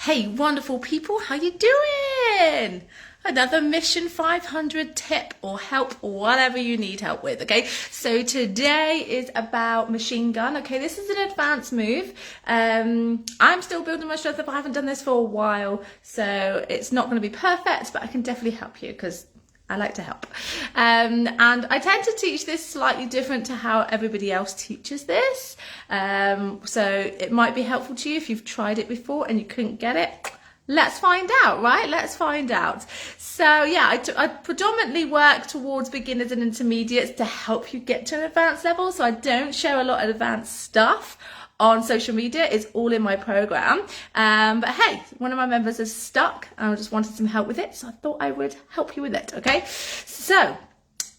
Hey, wonderful people, how you doing? Another Mission 500 tip or help, or whatever you need help with, okay? So today is about machine gun, okay? This is an advanced move. I'm still building my strength up. I haven't done this for a while, so it's not going to be perfect, but I can definitely help you because I like to help. And I tend to teach this slightly different to how everybody else teaches this. So it might be helpful to you if you've tried it before and you couldn't get it. Let's find out, right? Let's find out. So yeah, I predominantly work towards beginners and intermediates to help you get to an advanced level. So I don't share a lot of advanced stuff on social media. It's all in my program. But hey, one of my members is stuck and I just wanted some help with it. So I thought I would help you with it, okay? So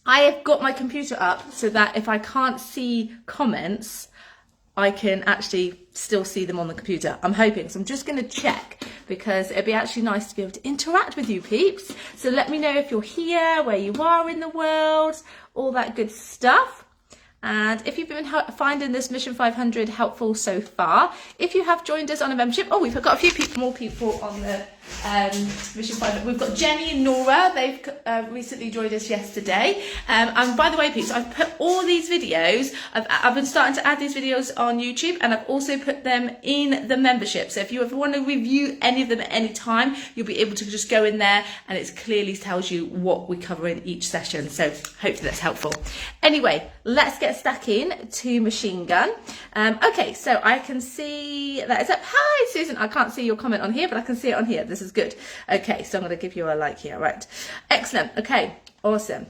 I have got my computer up so that if I can't see comments, I can actually still see them on the computer. I'm hoping. So I'm just going to check because it'd be actually nice to be able to interact with you peeps. So let me know if you're here, where you are in the world, all that good stuff. And if you've been finding this Mission 500 helpful so far, if you have joined us on a membership, oh, we've got a few more people on the Mission 500. We've got Jenny and Nora. They've recently joined us yesterday. And by the way, peeps, I've put all these videos. I've been starting to add these videos on YouTube, and I've also put them in the membership. So if you ever want to review any of them at any time, you'll be able to just go in there, and it clearly tells you what we cover in each session. So hopefully that's helpful. Anyway, let's get stuck in to machine gun. Okay, so I can see that it's up. Hi, Susan. I can't see your comment on here, but I can see it on here. This is good. Okay, so I'm going to give you a like here. Right. Excellent. Okay, awesome.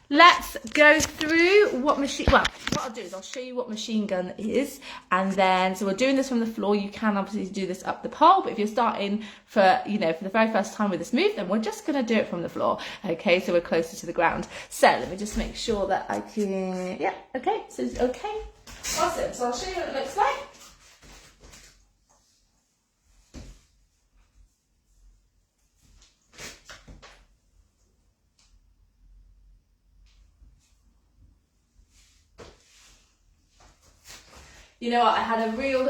Let's go through what I'll do is I'll show you what machine gun is, and then, so we're doing this from the floor. You can obviously do this up the pole, but if you're starting for the very first time with this move, then we're just going to do it from the floor. Okay, so we're closer to the ground. So let me just make sure that I can, yeah, okay, so it's okay. Awesome, so I'll show you what it looks like. You know what, I had a real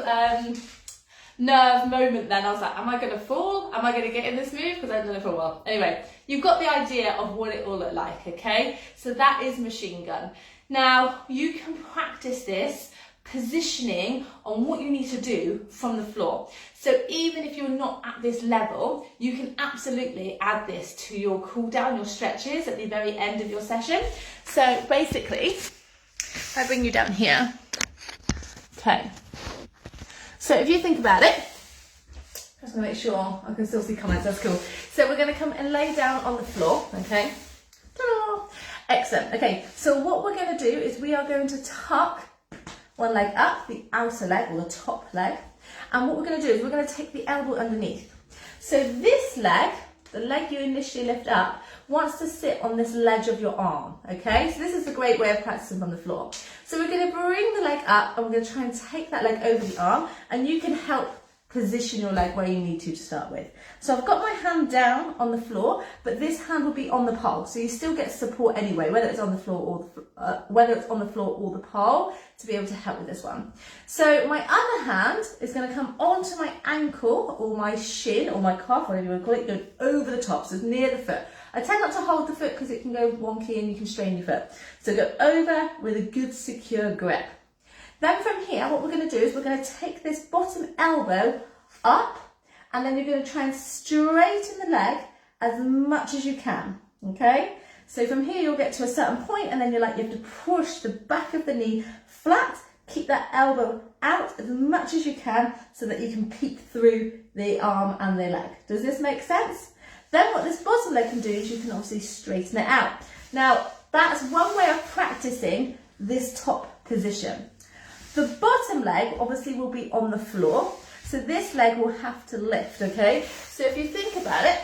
nerve moment then. I was like, am I going to fall? Am I going to get in this move? Because I've done it for a while. Anyway, you've got the idea of what it will look like, okay? So that is machine gun. Now, you can practice this positioning on what you need to do from the floor. So even if you're not at this level, you can absolutely add this to your cool down, your stretches at the very end of your session. So basically, if I bring you down here, okay, so if you think about it, I just want to make sure I can still see comments, that's cool. So we're going to come and lay down on the floor, okay? Ta-da! Excellent, okay, so what we're going to do is we are going to tuck one leg up, the outer leg or the top leg, and what we're going to do is we're going to take the elbow underneath. So this leg, the leg you initially lift up, wants to sit on this ledge of your arm, okay? So this is a great way of practicing from the floor. So we're going to bring the leg up and we're going to try and take that leg over the arm, and you can help position your leg where you need to start with. So I've got my hand down on the floor, but this hand will be on the pole, so you still get support anyway, whether it's on the floor or the pole, to be able to help with this one. So my other hand is going to come onto my ankle or my shin or my calf, whatever you want to call it, going over the top, so it's near the foot. I tend not to hold the foot because it can go wonky and you can strain your foot. So go over with a good secure grip. Then from here, what we're going to do is we're going to take this bottom elbow up, and then you're going to try and straighten the leg as much as you can, okay? So from here, you'll get to a certain point, and then you have to push the back of the knee flat, keep that elbow out as much as you can so that you can peek through the arm and the leg. Does this make sense? Then what this bottom leg can do is you can obviously straighten it out. Now, that's one way of practicing this top position. The bottom leg obviously will be on the floor, so this leg will have to lift, okay? So if you think about it,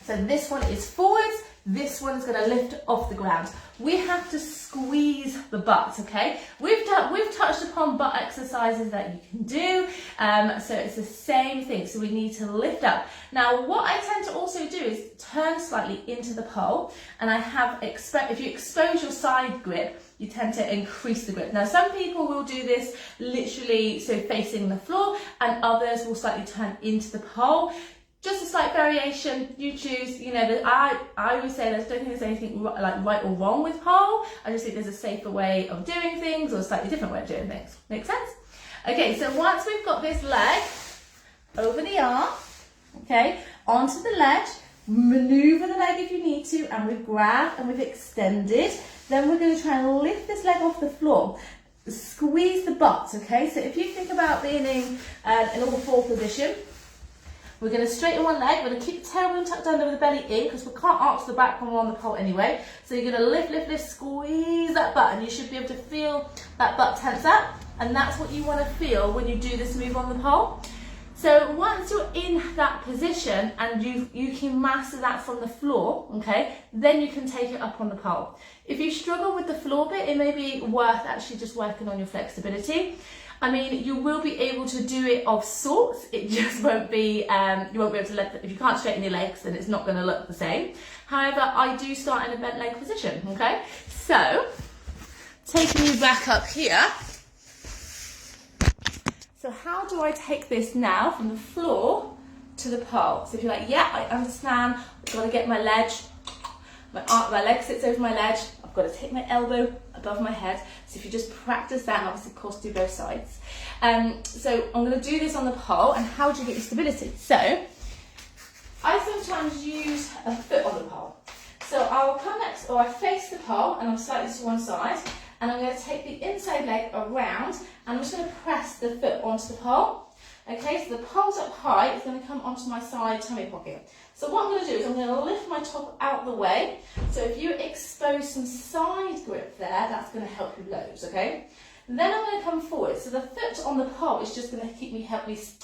so this one is forwards, this one's going to lift off the ground. We have to squeeze the butt, okay? We've touched upon butt exercises that you can do, so it's the same thing. So we need to lift up. Now, what I tend to also do is turn slightly into the pole, and I have, if you expose your side grip, you tend to increase the grip. Now, some people will do this literally, so facing the floor, and others will slightly turn into the pole. Just a slight variation, you choose. You know, I always say I don't think there's anything like right or wrong with pole. I just think there's a safer way of doing things or a slightly different way of doing things. Make sense? Okay, so once we've got this leg over the arm, okay, onto the ledge, maneuver the leg if you need to, and we've grabbed and we've extended. Then we're going to try and lift this leg off the floor. Squeeze the butt, okay? So if you think about being in an all four position, we're going to straighten one leg. We're going to keep the tailbone tucked under with the belly in because we can't arch the back when we're on the pole anyway. So you're going to lift, lift, lift, squeeze that butt, and you should be able to feel that butt tense up. And that's what you want to feel when you do this move on the pole. So once you're in that position and you can master that from the floor, okay, then you can take it up on the pole. If you struggle with the floor bit, it may be worth actually just working on your flexibility. I mean, you will be able to do it of sorts. It just won't be, you won't be able to if you can't straighten your legs, then it's not going to look the same. However, I do start in a bent leg position, okay? So, taking you back up here. So how do I take this now from the floor to the pole? So if you're like, yeah, I understand, I've got to get my ledge, my leg sits over my ledge, I've got to take my elbow above my head. So if you just practice that, and obviously of course do both sides. So I'm going to do this on the pole, and how do you get your stability? So I sometimes use a foot on the pole. So I will come next, or I face the pole, and I'm slightly to one side, and I'm going to take the inside leg around, and I'm just going to press the foot onto the pole. Okay, so the pole's up high, it's going to come onto my side tummy pocket. So what I'm going to do is I'm going to lift my top out the way. So if you expose some side grip there, that's going to help you loads, okay? Then I'm going to come forward. So the foot on the pole is just going to help me, say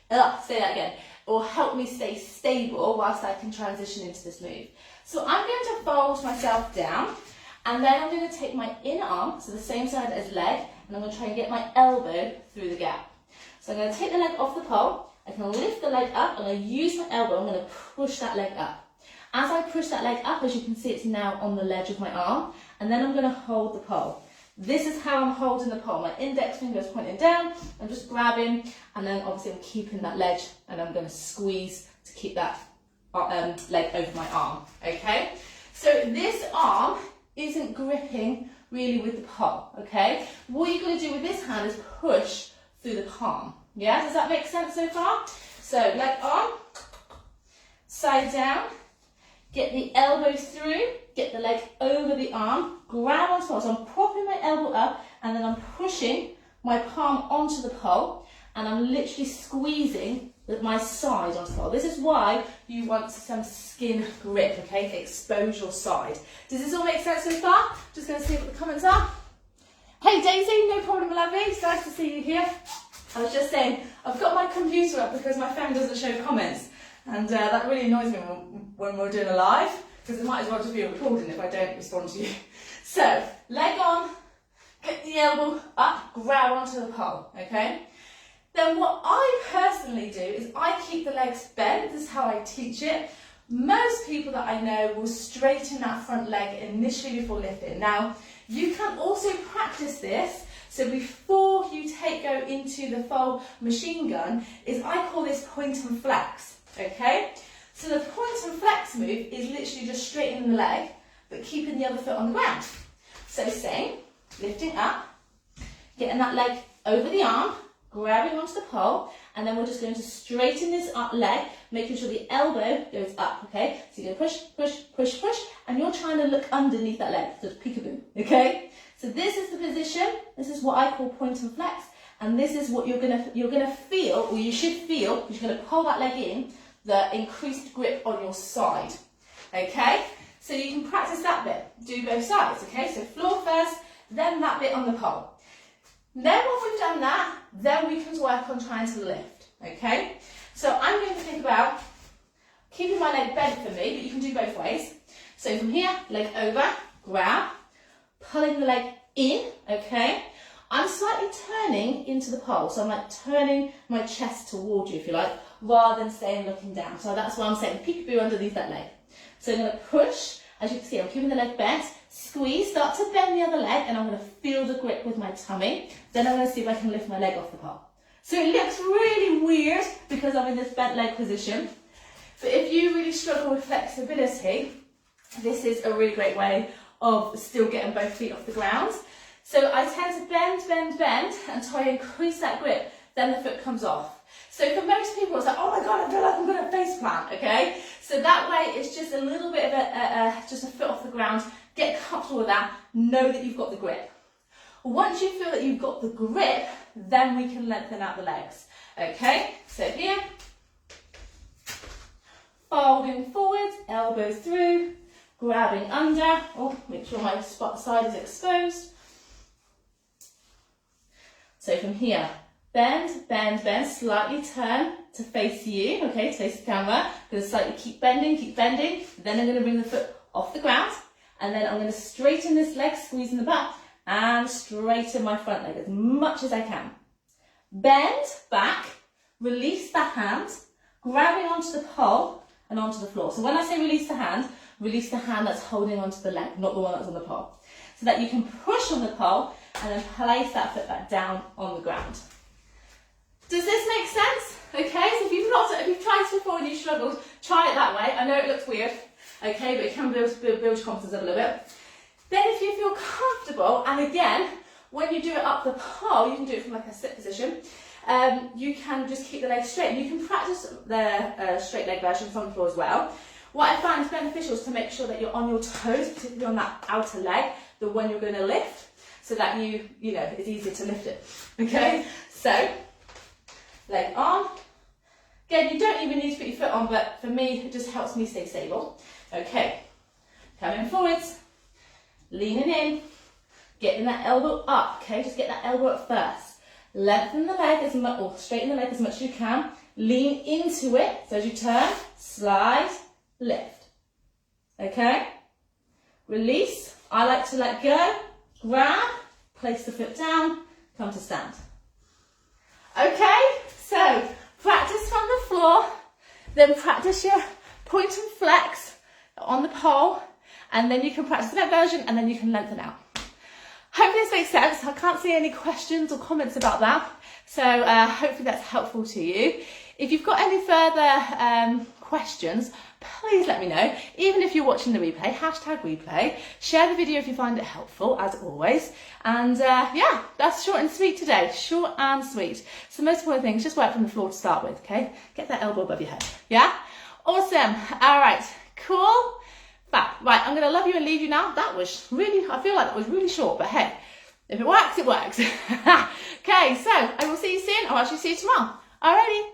that again, or help me stay stable whilst I can transition into this move. So I'm going to fold myself down, and then I'm going to take my inner arm, so the same side as leg, and I'm going to try and get my elbow through the gap. So I'm going to take the leg off the pole, I can lift the leg up, and I use my elbow, I'm going to push that leg up. As I push that leg up, as you can see, it's now on the ledge of my arm, and then I'm going to hold the pole. This is how I'm holding the pole. My index finger is pointing down, I'm just grabbing, and then obviously I'm keeping that ledge, and I'm going to squeeze to keep that leg over my arm, okay? So this arm isn't gripping really with the pole, okay? What you're going to do with this hand is push through the palm. Yeah, does that make sense so far? So leg on, side down, get the elbow through, get the leg over the arm, grab onto the pole. So I'm propping my elbow up, and then I'm pushing my palm onto the pole, and I'm literally squeezing with my side onto the pole. This is why you want some skin grip, okay? Expose your side. Does this all make sense so far? Just going to see what the comments are. Hey Daisy, no problem, lovely. It's nice to see you here. I was just saying, I've got my computer up because my phone doesn't show comments, and that really annoys me when we're doing a live, because it might as well just be a recording if I don't respond to you. So, leg on, get the elbow up, grab onto the pole, okay? Then what I personally do is I keep the legs bent. This is how I teach it. Most people that I know will straighten that front leg initially before lifting. Now, you can also practice this. So before you go into the full machine gun, I call this point and flex, okay? So the point and flex move is literally just straightening the leg, but keeping the other foot on the ground. So same, lifting up, getting that leg over the arm, grabbing onto the pole, and then we're just going to straighten this leg, making sure the elbow goes up, okay? So you're going to push, push, push, push, and you're trying to look underneath that leg, so it's peekaboo, okay? So this is the position, this is what I call point and flex, and this is what you're gonna feel, or you should feel, because you're gonna pull that leg in, the increased grip on your side, okay? So you can practice that bit, do both sides, okay? So floor first, then that bit on the pole. Then once we've done that, then we can work on trying to lift, okay? So I'm going to think about keeping my leg bent for me, but you can do both ways. So from here, leg over, grab, pulling the leg in, okay? I'm slightly turning into the pole, so I'm like turning my chest toward you, if you like, rather than staying looking down. So that's why I'm saying peekaboo underneath that leg. So I'm going to push, as you can see, I'm keeping the leg bent, squeeze, start to bend the other leg, and I'm going to feel the grip with my tummy. Then I'm going to see if I can lift my leg off the pole. So it looks really weird because I'm in this bent leg position. But if you really struggle with flexibility, this is a really great way of still getting both feet off the ground. So I tend to bend until I increase that grip, then the foot comes off. So for most people, it's like, oh my God, I feel like I'm going to face plant, okay? So that way, it's just a little bit of just a foot off the ground. Get comfortable with that. Know that you've got the grip. Once you feel that you've got the grip, then we can lengthen out the legs, okay? So here, folding forwards, elbows through, grabbing under. Oh, make sure my side is exposed. So from here, bend, slightly turn to face you, okay, to face the camera. I'm going to slightly keep bending. Then I'm going to bring the foot off the ground, and then I'm going to straighten this leg, squeezing the back, and straighten my front leg as much as I can. Bend back, release the hand, grabbing onto the pole and onto the floor. So when I say release the hand that's holding onto the leg, not the one that's on the pole. So that you can push on the pole and then place that foot back down on the ground. Does this make sense? Okay, so if you've tried this before and you struggled, try it that way. I know it looks weird, okay, but it can build your confidence up a little bit. Then if you feel comfortable, and again, when you do it up the pole, you can do it from like a sit position, you can just keep the legs straight. You can practice the straight leg version from the floor as well. What I find is beneficial is to make sure that you're on your toes, particularly on that outer leg, the one you're going to lift, so that you know, it's easier to lift it, okay? So, leg on. Again, you don't even need to put your foot on, but for me, it just helps me stay stable. Okay, coming forwards, leaning in, getting that elbow up, okay? Just get that elbow up first. Lengthen the leg as much, or straighten the leg as much as you can. Lean into it, so as you turn, slide, lift. Okay? Release. I like to let go, grab, place the foot down, come to stand. Okay, so practice from the floor, then practice your point and flex on the pole, and then you can practice that version, and then you can lengthen out. Hopefully this makes sense. I can't see any questions or comments about that, so hopefully that's helpful to you. If you've got any further questions, please let me know. Even if you're watching the replay, #replay. Share the video if you find it helpful, as always. And yeah, that's short and sweet today. Short and sweet. So the most important thing is just work from the floor to start with, okay? Get that elbow above your head. Yeah? Awesome. All right. Cool. Fab. Right, I'm going to love you and leave you now. That was really, I feel like that was really short, but hey, if it works, it works. Okay, so I will see you soon. I'll actually see you tomorrow. Alrighty.